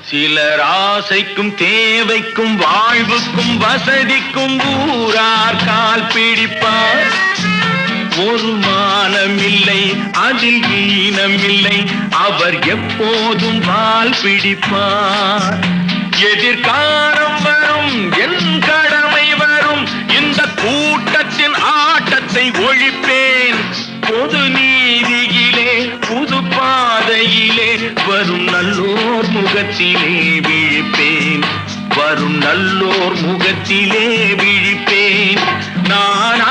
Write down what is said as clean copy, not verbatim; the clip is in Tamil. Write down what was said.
சிலர் ஆசைக்கும் தேவைக்கும் வாழ்வுக்கும் வசதிக்கும் ஊரார் கால் பிடிப்பார். ஒரு மானமில்லை அதில் ஈனமில்லை, அவர் எப்போதும் வால் பிடிப்பார். எதிர்காலம் வரும் என் கடமை வரும், இந்த கூட்டத்தின் ஆட்டத்தை ஒழிப்பேன். பொது நீதியிலே புது பாதையிலே வரும் நல்லோர் முகத்திலே விழிப்பேன். வரும் நல்லோர் முகத்திலே விழிப்பேன். நான்